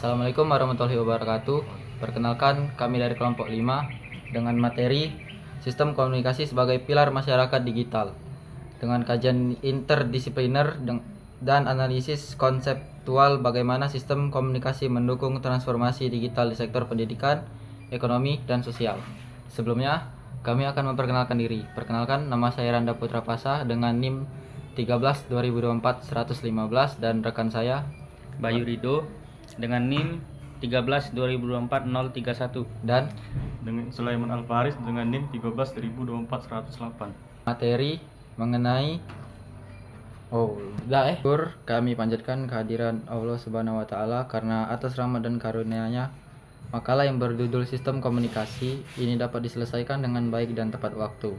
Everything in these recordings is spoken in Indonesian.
Assalamualaikum warahmatullahi wabarakatuh. Perkenalkan, kami dari kelompok 5 dengan materi Sistem Komunikasi sebagai Pilar Masyarakat Digital dengan kajian interdisipliner dan analisis konseptual bagaimana sistem komunikasi mendukung transformasi digital di sektor pendidikan, ekonomi, dan sosial. Sebelumnya, kami akan memperkenalkan diri. Perkenalkan, nama saya Randa Putra Pasah dengan NIM 13 2024 115 dan rekan saya Bayu Rido dengan NIM 13 2024 031 dan dengan Sulaiman Alfaris dengan NIM 13 2024 108. materi mengenai kami panjatkan kehadiran Allah Subhanahu wa taala karena atas rahmat dan karunia-Nya makalah yang berjudul Sistem Komunikasi ini dapat diselesaikan dengan baik dan tepat waktu.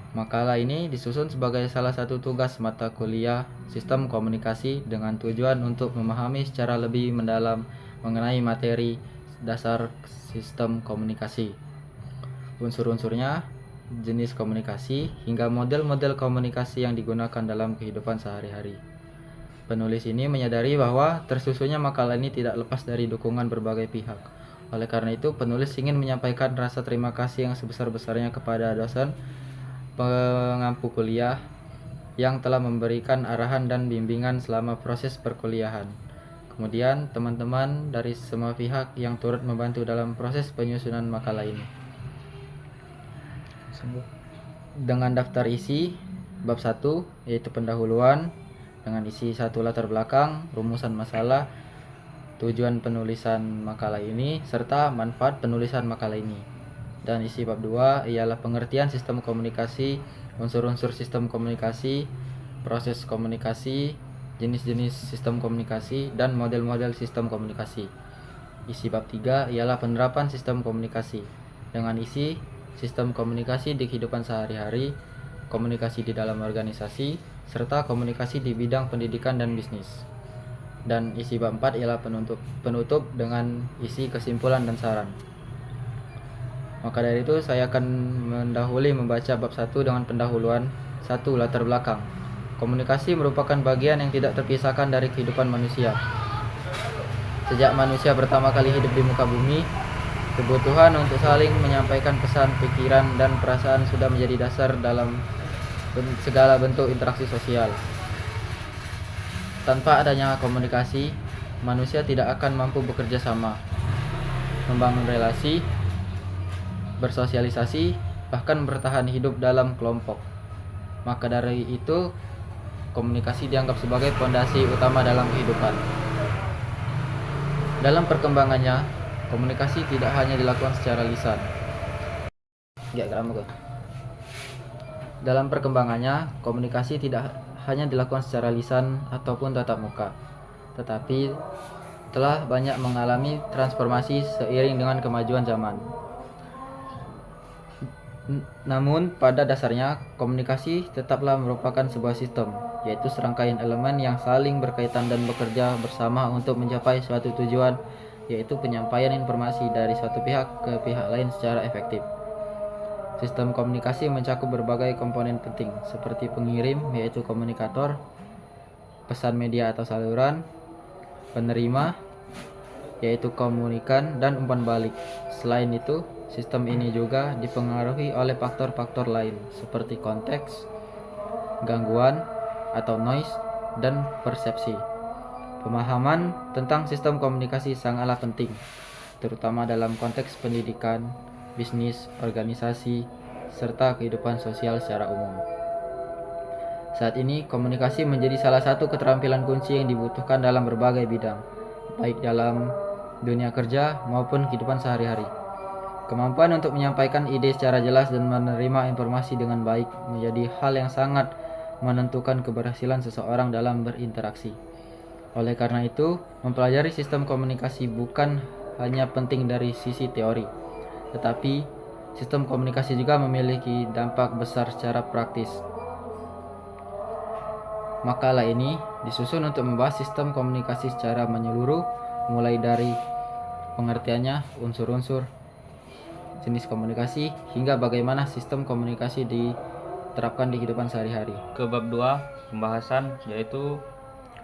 Makalah ini disusun sebagai salah satu tugas mata kuliah Sistem Komunikasi dengan tujuan untuk memahami secara lebih mendalam mengenai materi dasar sistem komunikasi, unsur-unsurnya, jenis komunikasi, hingga model-model komunikasi yang digunakan dalam kehidupan sehari-hari. Penulis ini menyadari bahwa tersusunnya makalah ini tidak lepas dari dukungan berbagai pihak. Oleh karena itu, penulis ingin menyampaikan rasa terima kasih yang sebesar-besarnya kepada dosen pengampu kuliah yang telah memberikan arahan dan bimbingan selama proses perkuliahan. Kemudian teman-teman dari semua pihak yang turut membantu dalam proses penyusunan makalah ini. Dengan daftar isi bab 1 yaitu pendahuluan dengan isi 1 latar belakang, rumusan masalah, tujuan penulisan makalah ini serta manfaat penulisan makalah ini. Dan isi bab 2 ialah pengertian sistem komunikasi, unsur-unsur sistem komunikasi, proses komunikasi, jenis-jenis sistem komunikasi, dan model-model sistem komunikasi. Isi bab 3 ialah penerapan sistem komunikasi dengan isi sistem komunikasi di kehidupan sehari-hari, komunikasi di dalam organisasi, serta komunikasi di bidang pendidikan dan bisnis. Dan isi bab 4 ialah penutup dengan isi kesimpulan dan saran. Maka dari itu saya akan mendahului membaca bab 1 dengan pendahuluan 1 latar belakang. Komunikasi merupakan bagian yang tidak terpisahkan dari kehidupan manusia. Sejak manusia pertama kali hidup di muka bumi, kebutuhan untuk saling menyampaikan pesan, pikiran, dan perasaan sudah menjadi dasar dalam segala bentuk interaksi sosial. Tanpa adanya komunikasi, manusia tidak akan mampu bekerja sama, membangun relasi, bersosialisasi, bahkan bertahan hidup dalam kelompok. Maka dari itu, komunikasi dianggap sebagai fondasi utama dalam kehidupan. Dalam perkembangannya, komunikasi tidak hanya dilakukan secara lisan. Dalam perkembangannya, komunikasi tidak hanya dilakukan secara lisan ataupun tatap muka, tetapi telah banyak mengalami transformasi seiring dengan kemajuan zaman. Namun pada dasarnya komunikasi tetaplah merupakan sebuah sistem, yaitu serangkaian elemen yang saling berkaitan dan bekerja bersama untuk mencapai suatu tujuan, yaitu penyampaian informasi dari suatu pihak ke pihak lain secara efektif. Sistem komunikasi mencakup berbagai komponen penting seperti pengirim yaitu komunikator, pesan media atau saluran, penerima yaitu komunikan, dan umpan balik. Selain itu, sistem ini juga dipengaruhi oleh faktor-faktor lain seperti konteks, gangguan atau noise, dan persepsi. Pemahaman tentang sistem komunikasi sangatlah penting, terutama dalam konteks pendidikan, bisnis, organisasi, serta kehidupan sosial secara umum. Saat ini, komunikasi menjadi salah satu keterampilan kunci yang dibutuhkan dalam berbagai bidang, baik dalam dunia kerja maupun kehidupan sehari-hari. Kemampuan untuk menyampaikan ide secara jelas dan menerima informasi dengan baik menjadi hal yang sangat menentukan keberhasilan seseorang dalam berinteraksi. Oleh karena itu, mempelajari sistem komunikasi bukan hanya penting dari sisi teori, tetapi sistem komunikasi juga memiliki dampak besar secara praktis. Makalah ini disusun untuk membahas sistem komunikasi secara menyeluruh, mulai dari pengertiannya, unsur-unsur, jenis komunikasi, hingga bagaimana sistem komunikasi diterapkan di kehidupan sehari-hari. Ke bab 2 pembahasan yaitu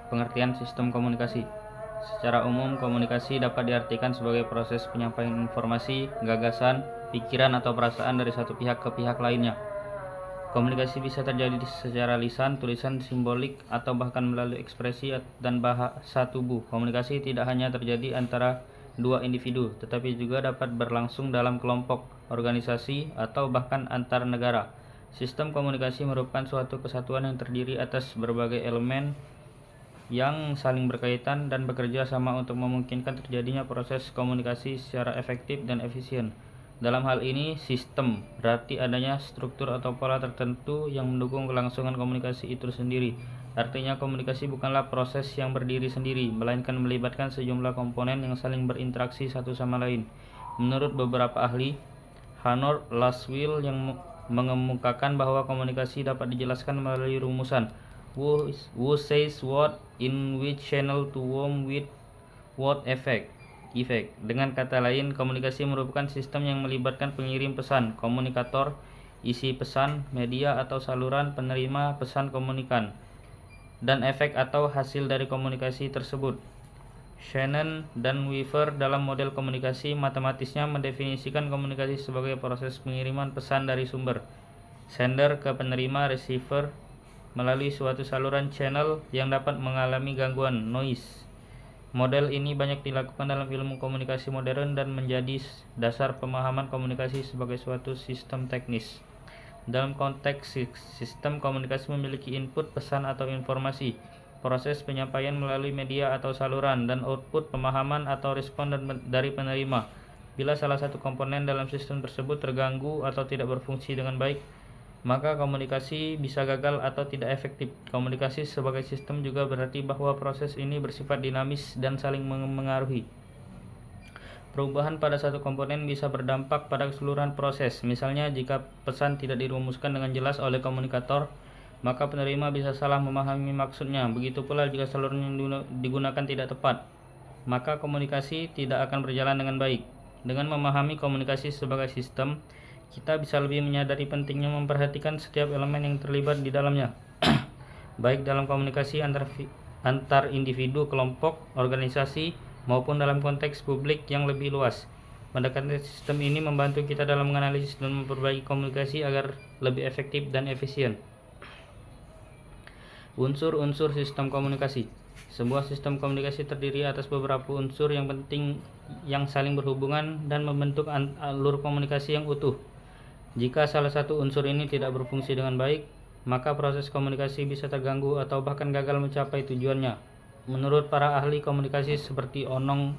pengertian sistem komunikasi. Secara umum, komunikasi dapat diartikan sebagai proses penyampaian informasi, gagasan, pikiran atau perasaan dari satu pihak ke pihak lainnya. Komunikasi bisa terjadi secara lisan, tulisan, simbolik, atau bahkan melalui ekspresi dan bahasa tubuh. Komunikasi tidak hanya terjadi antara dua individu, tetapi juga dapat berlangsung dalam kelompok, organisasi, atau bahkan antar negara. Sistem komunikasi merupakan suatu kesatuan yang terdiri atas berbagai elemen yang saling berkaitan dan bekerja sama untuk memungkinkan terjadinya proses komunikasi secara efektif dan efisien. Dalam hal ini, sistem berarti adanya struktur atau pola tertentu yang mendukung kelangsungan komunikasi itu sendiri. Artinya, komunikasi bukanlah proses yang berdiri sendiri, melainkan melibatkan sejumlah komponen yang saling berinteraksi satu sama lain. Menurut beberapa ahli, Hanor Laswell yang mengemukakan bahwa komunikasi dapat dijelaskan melalui rumusan who says what, in which channel, to whom, with what effect. Dengan kata lain, komunikasi merupakan sistem yang melibatkan pengirim pesan, komunikator, isi pesan, media atau saluran penerima pesan komunikan, dan efek atau hasil dari komunikasi tersebut. Shannon dan Weaver dalam model komunikasi matematisnya mendefinisikan komunikasi sebagai proses pengiriman pesan dari sumber, sender ke penerima, receiver, melalui suatu saluran channel yang dapat mengalami gangguan noise. Model ini banyak dilakukan dalam ilmu komunikasi modern dan menjadi dasar pemahaman komunikasi sebagai suatu sistem teknis. Dalam konteks sistem komunikasi memiliki input pesan atau informasi, proses penyampaian melalui media atau saluran, dan output pemahaman atau respon dari penerima. Bila salah satu komponen dalam sistem tersebut terganggu atau tidak berfungsi dengan baik, maka komunikasi bisa gagal atau tidak efektif. Komunikasi sebagai sistem juga berarti bahwa proses ini bersifat dinamis dan saling mengaruhi. Perubahan pada satu komponen bisa berdampak pada keseluruhan proses. Misalnya, jika pesan tidak dirumuskan dengan jelas oleh komunikator, maka penerima bisa salah memahami maksudnya. Begitu pula jika saluran yang digunakan tidak tepat, maka komunikasi tidak akan berjalan dengan baik. Dengan memahami komunikasi sebagai sistem, kita bisa lebih menyadari pentingnya memperhatikan setiap elemen yang terlibat di dalamnya, baik dalam komunikasi antar individu, kelompok, organisasi, maupun dalam konteks publik yang lebih luas. Pendekatan sistem ini membantu kita dalam menganalisis dan memperbaiki komunikasi agar lebih efektif dan efisien. Unsur-unsur sistem komunikasi. Sebuah sistem komunikasi terdiri atas beberapa unsur yang penting yang saling berhubungan dan membentuk alur komunikasi yang utuh. Jika salah satu unsur ini tidak berfungsi dengan baik, maka proses komunikasi bisa terganggu atau bahkan gagal mencapai tujuannya. Menurut para ahli komunikasi seperti Onong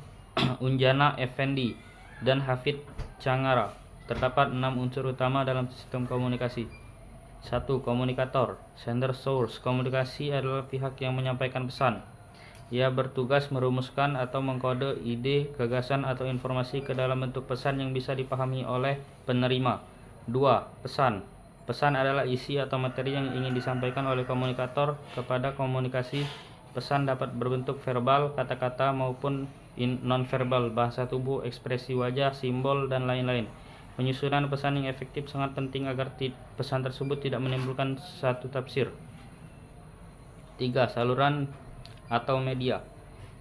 Unjana Effendi dan Hafid Changara, terdapat 6 unsur utama dalam sistem komunikasi. 1. Komunikator, sender source. Komunikasi adalah pihak yang menyampaikan pesan. Ia bertugas merumuskan atau mengkode ide, gagasan, atau informasi ke dalam bentuk pesan yang bisa dipahami oleh penerima. 2. Pesan. Pesan adalah isi atau materi yang ingin disampaikan oleh komunikator kepada komunikasi. Pesan dapat berbentuk verbal, kata-kata, maupun non-verbal, bahasa tubuh, ekspresi wajah, simbol, dan lain-lain. Penyusunan pesan yang efektif sangat penting agar pesan tersebut tidak menimbulkan satu tafsir. 3. Saluran atau media.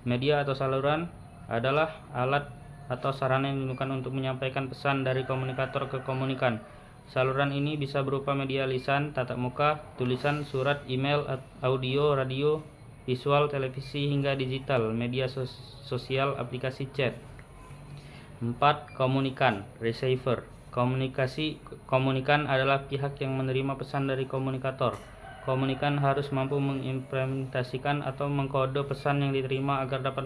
Media atau saluran adalah alat atau sarana yang digunakan untuk menyampaikan pesan dari komunikator ke komunikan. Saluran ini bisa berupa media lisan, tatap muka, tulisan, surat, email, audio, radio, visual, televisi, hingga digital, media sosial, aplikasi chat. 4. Komunikan, receiver. Komunikan adalah pihak yang menerima pesan dari komunikator. Komunikan harus mampu mengimplementasikan atau mengkode pesan yang diterima agar dapat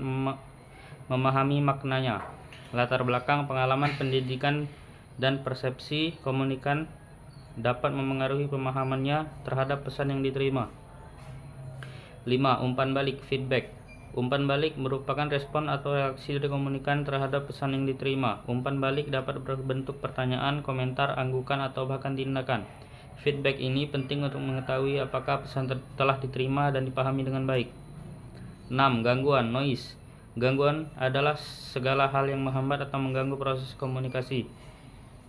memahami maknanya. Latar belakang, pengalaman, pendidikan, dan persepsi komunikan dapat memengaruhi pemahamannya terhadap pesan yang diterima. 5. Umpan balik, feedback. Umpan balik merupakan respon atau reaksi dari komunikan terhadap pesan yang diterima. Umpan balik dapat berbentuk pertanyaan, komentar, anggukan, atau bahkan tindakan. Feedback ini penting untuk mengetahui apakah pesan telah diterima dan dipahami dengan baik. 6. Gangguan, noise. Gangguan adalah segala hal yang menghambat atau mengganggu proses komunikasi,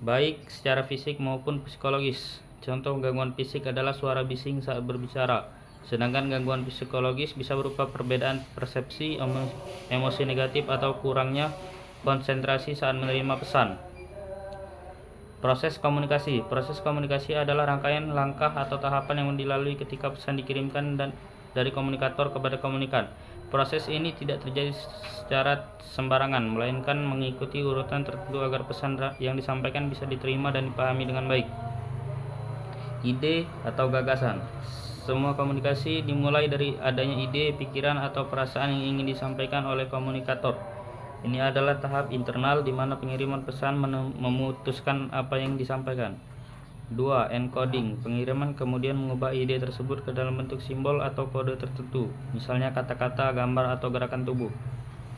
baik secara fisik maupun psikologis. Contoh gangguan fisik adalah suara bising saat berbicara, Sedangkan gangguan psikologis bisa berupa perbedaan persepsi, emosi negatif, atau kurangnya konsentrasi saat menerima pesan. Proses komunikasi. Proses komunikasi adalah rangkaian langkah atau tahapan yang dilalui ketika pesan dikirimkan dan dari komunikator kepada komunikan. Proses ini tidak terjadi secara sembarangan, melainkan mengikuti urutan tertentu agar pesan yang disampaikan bisa diterima dan dipahami dengan baik. Ide atau gagasan. Semua komunikasi dimulai dari adanya ide, pikiran, atau perasaan yang ingin disampaikan oleh komunikator. Ini adalah tahap internal di mana pengiriman pesan memutuskan apa yang disampaikan. 2. Encoding. Pengiriman kemudian mengubah ide tersebut ke dalam bentuk simbol atau kode tertentu, misalnya kata-kata, gambar, atau gerakan tubuh.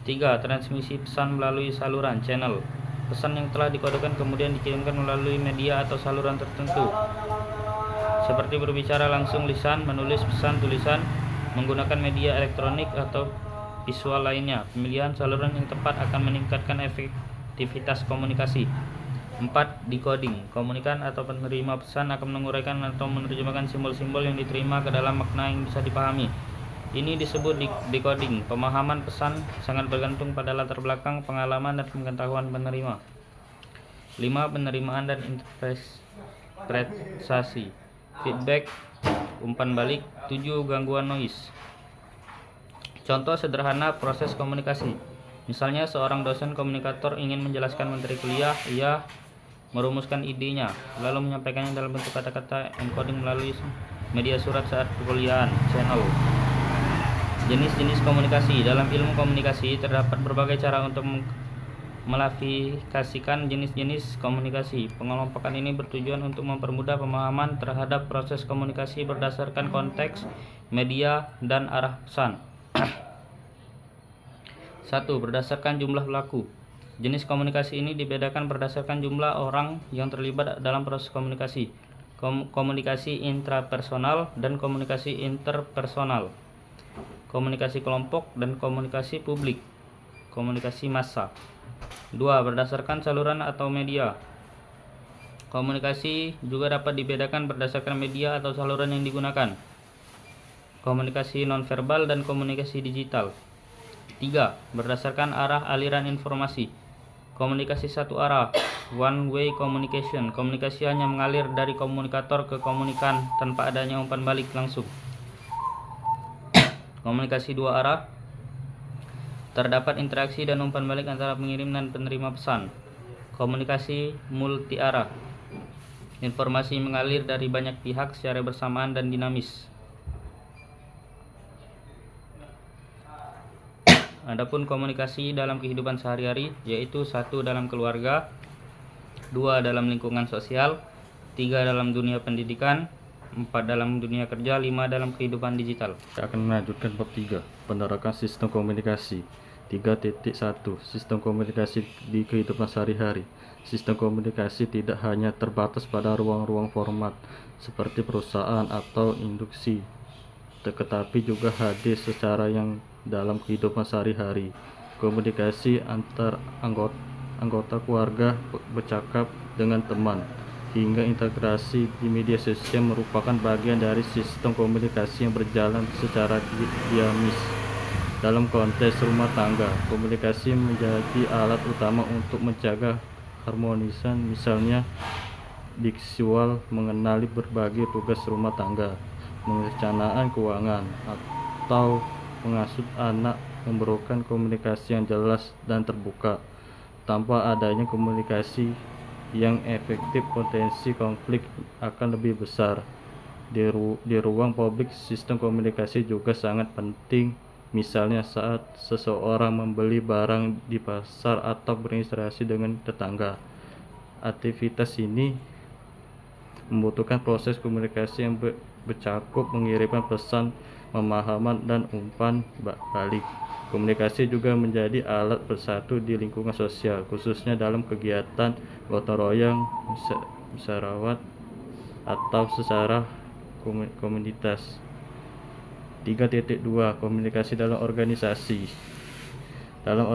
3. Transmisi pesan melalui saluran channel. Pesan yang telah dikodekan kemudian dikirimkan melalui media atau saluran tertentu, seperti berbicara langsung, lisan, menulis pesan tulisan, menggunakan media elektronik, atau visual lainnya. Pemilihan saluran yang tepat akan meningkatkan efektivitas komunikasi. 4. Decoding. Komunikan atau penerima pesan akan menguraikan atau menerjemahkan simbol-simbol yang diterima ke dalam makna yang bisa dipahami. Ini disebut decoding. Pemahaman pesan sangat bergantung pada latar belakang, pengalaman, dan pengetahuan penerima. 5. Penerimaan dan interpretasi. Feedback, umpan balik. 7. Gangguan noise. Contoh sederhana proses komunikasi. Misalnya seorang dosen komunikator ingin menjelaskan materi kuliah, ia merumuskan idenya, lalu menyampaikannya dalam bentuk kata-kata encoding melalui media surat saat perkuliahan, channel. Jenis-jenis komunikasi. Dalam ilmu komunikasi terdapat berbagai cara untuk melafikasikan jenis-jenis komunikasi. Pengelompokan ini bertujuan untuk mempermudah pemahaman terhadap proses komunikasi berdasarkan konteks, media, dan arah pesan. 1. Berdasarkan jumlah pelaku. Jenis komunikasi ini dibedakan berdasarkan jumlah orang yang terlibat dalam proses komunikasi. Komunikasi intrapersonal dan komunikasi interpersonal. Komunikasi kelompok dan komunikasi publik. Komunikasi massa. 2. Berdasarkan saluran atau media. Komunikasi juga dapat dibedakan berdasarkan media atau saluran yang digunakan. Komunikasi nonverbal dan komunikasi digital. 3. Berdasarkan arah aliran informasi. Komunikasi satu arah, one way communication. Komunikasi hanya mengalir dari komunikator ke komunikan tanpa adanya umpan balik langsung. Komunikasi dua arah. Terdapat interaksi dan umpan balik antara pengirim dan penerima pesan. Komunikasi multi arah. Informasi mengalir dari banyak pihak secara bersamaan dan dinamis. Adapun komunikasi dalam kehidupan sehari-hari, yaitu 1. Dalam keluarga, 2. Dalam lingkungan sosial, 3. Dalam dunia pendidikan, 4. Dalam dunia kerja, 5. Dalam kehidupan digital. Saya akan melanjutkan bab 3, penerapan sistem komunikasi. 3.1 Sistem komunikasi di kehidupan sehari-hari. Sistem komunikasi tidak hanya terbatas pada ruang-ruang format seperti perusahaan atau induksi, tetapi juga hadir secara yang dalam kehidupan sehari-hari. Komunikasi antar anggota keluarga, bercakap dengan teman, hingga integrasi di media sosial merupakan bagian dari sistem komunikasi yang berjalan secara dinamis. Dalam konteks rumah tangga, komunikasi menjadi alat utama untuk menjaga harmonisan, misalnya visual mengenali berbagai tugas rumah tangga, merencanakan keuangan, atau mengasuh anak, memerlukan komunikasi yang jelas dan terbuka. Tanpa adanya komunikasi yang efektif, potensi konflik akan lebih besar. Di ruang publik, sistem komunikasi juga sangat penting, misalnya saat seseorang membeli barang di pasar atau berinteraksi dengan tetangga. Aktivitas ini membutuhkan proses komunikasi yang bercakup mengirimkan pesan, pemahaman, dan umpan balik. Komunikasi juga menjadi alat bersatu di lingkungan sosial, khususnya dalam kegiatan gotong royong, musyawarah, atau secara komunitas. 3.2 Komunikasi dalam organisasi. Dalam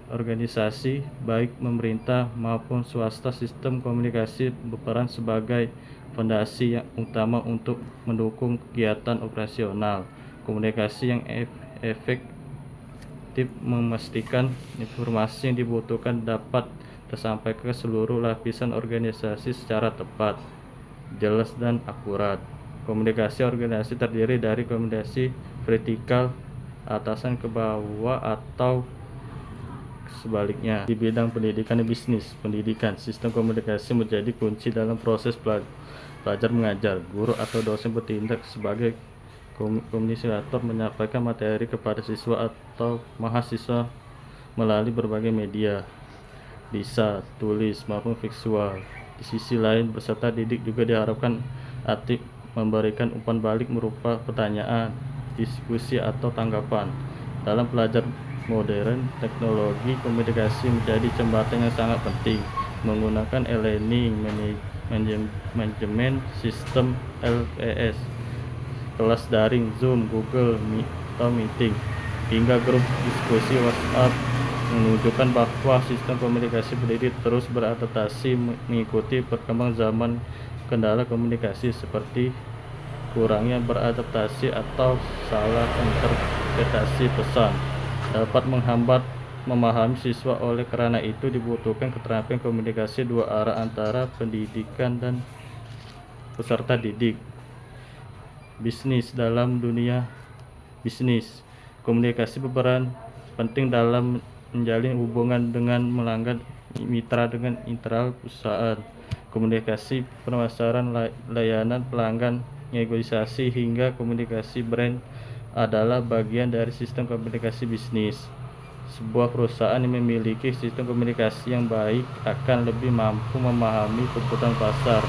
organisasi, baik pemerintah maupun swasta, sistem komunikasi berperan sebagai fondasi yang utama untuk mendukung kegiatan operasional. Komunikasi yang efektif memastikan informasi yang dibutuhkan dapat tersampaikan ke seluruh lapisan organisasi secara tepat, jelas, dan akurat. Komunikasi organisasi terdiri dari komunikasi vertikal, atasan ke bawah, atau sebaliknya. Di bidang pendidikan dan bisnis pendidikan, sistem komunikasi menjadi kunci dalam proses belajar mengajar. Guru atau dosen bertindak sebagai komunikator, menyampaikan materi kepada siswa atau mahasiswa melalui berbagai media, bisa tulis maupun visual. Di sisi lain, peserta didik juga diharapkan aktif memberikan umpan balik berupa pertanyaan, diskusi, atau tanggapan. Dalam belajar modern, teknologi komunikasi menjadi jembatan yang sangat penting. Menggunakan e-learning management system (LMS), kelas daring, Zoom, Google Meet atau Meeting, hingga grup diskusi WhatsApp, menunjukkan bahwa sistem komunikasi pendidik terus beradaptasi mengikuti perkembangan zaman. Kendala komunikasi seperti kurangnya beradaptasi atau salah interpretasi pesan dapat menghambat memahami siswa. Oleh karena itu, dibutuhkan keterampilan komunikasi dua arah antara pendidikan dan peserta didik. Bisnis. Dalam dunia bisnis, komunikasi berperan penting dalam menjalin hubungan dengan pelanggan, mitra dengan internal perusahaan. Komunikasi pemasaran, layanan pelanggan, negosiasi, hingga komunikasi brand adalah bagian dari sistem komunikasi bisnis. Sebuah perusahaan yang memiliki sistem komunikasi yang baik akan lebih mampu memahami kebutuhan pasar,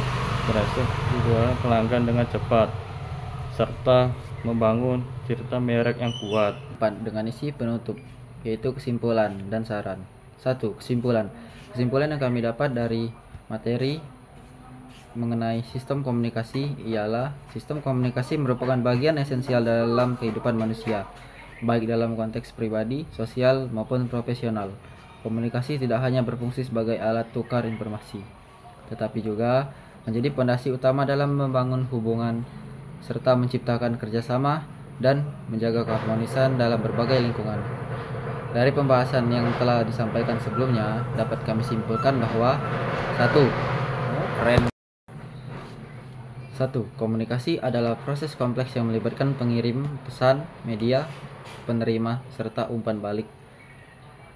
merespon kebutuhan pelanggan dengan cepat, serta membangun citra merek yang kuat. Dengan isi penutup, yaitu kesimpulan dan saran. 1. Kesimpulan. Kesimpulan yang kami dapat dari materi mengenai sistem komunikasi ialah sistem komunikasi merupakan bagian esensial dalam kehidupan manusia, baik dalam konteks pribadi, sosial, maupun profesional. Komunikasi tidak hanya berfungsi sebagai alat tukar informasi, tetapi juga menjadi fondasi utama dalam membangun hubungan serta menciptakan kerjasama dan menjaga keharmonisan dalam berbagai lingkungan. Dari pembahasan yang telah disampaikan sebelumnya, dapat kami simpulkan bahwa 1. Komunikasi adalah proses kompleks yang melibatkan pengirim pesan, media, penerima, serta umpan balik.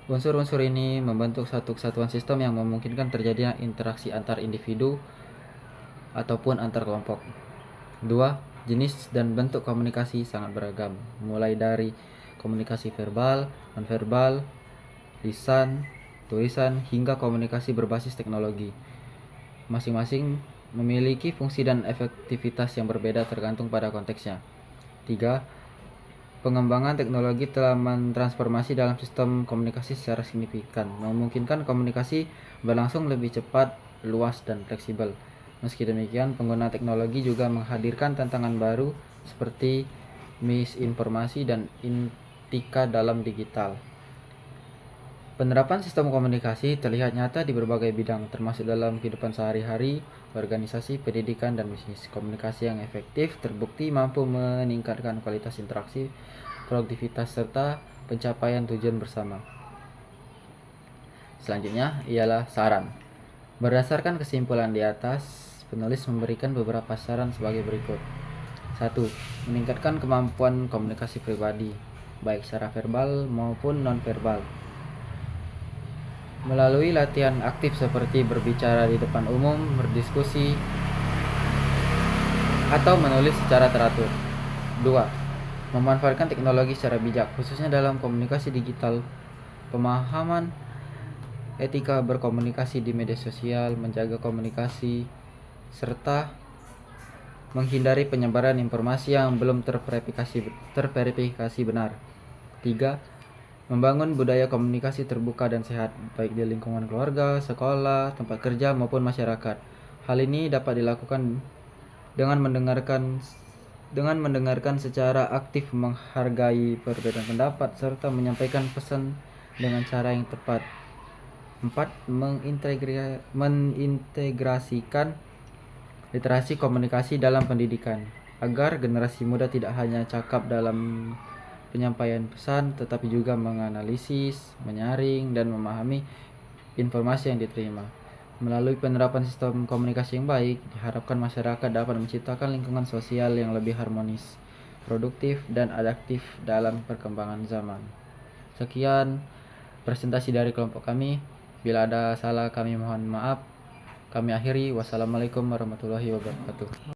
Unsur-unsur ini membentuk satu kesatuan sistem yang memungkinkan terjadinya interaksi antar individu ataupun antar kelompok. 2. Jenis dan bentuk komunikasi sangat beragam, mulai dari komunikasi verbal, nonverbal, lisan, tulisan, hingga komunikasi berbasis teknologi. Masing-masing memiliki fungsi dan efektivitas yang berbeda tergantung pada konteksnya. 3. Pengembangan teknologi telah mentransformasi dalam sistem komunikasi secara signifikan, memungkinkan komunikasi berlangsung lebih cepat, luas, dan fleksibel. Meski demikian, pengguna teknologi juga menghadirkan tantangan baru seperti misinformasi dan etika dalam digital. Penerapan sistem komunikasi terlihat nyata di berbagai bidang, termasuk dalam kehidupan sehari-hari, organisasi, pendidikan, dan bisnis. Komunikasi yang efektif terbukti mampu meningkatkan kualitas interaksi, produktivitas, serta pencapaian tujuan bersama. Selanjutnya ialah saran. Berdasarkan kesimpulan di atas, penulis memberikan beberapa saran sebagai berikut. 1. Meningkatkan kemampuan komunikasi pribadi, baik secara verbal maupun non-verbal, melalui latihan aktif seperti berbicara di depan umum, berdiskusi, atau menulis secara teratur. 2. Memanfaatkan teknologi secara bijak, khususnya dalam komunikasi digital. Pemahaman etika berkomunikasi di media sosial, menjaga komunikasi, serta menghindari penyebaran informasi yang belum terverifikasi benar. 3. Membangun budaya komunikasi terbuka dan sehat, baik di lingkungan keluarga, sekolah, tempat kerja, maupun masyarakat. Hal ini dapat dilakukan dengan mendengarkan secara aktif, menghargai perbedaan pendapat, serta menyampaikan pesan dengan cara yang tepat. 4. Mengintegrasikan literasi komunikasi dalam pendidikan, agar generasi muda tidak hanya cakap dalam penyampaian pesan, tetapi juga menganalisis, menyaring, dan memahami informasi yang diterima. Melalui penerapan sistem komunikasi yang baik, diharapkan masyarakat dapat menciptakan lingkungan sosial yang lebih harmonis, produktif, dan adaptif dalam perkembangan zaman. Sekian presentasi dari kelompok kami. Bila ada salah kami mohon maaf. Kami akhiri. Wassalamualaikum warahmatullahi wabarakatuh.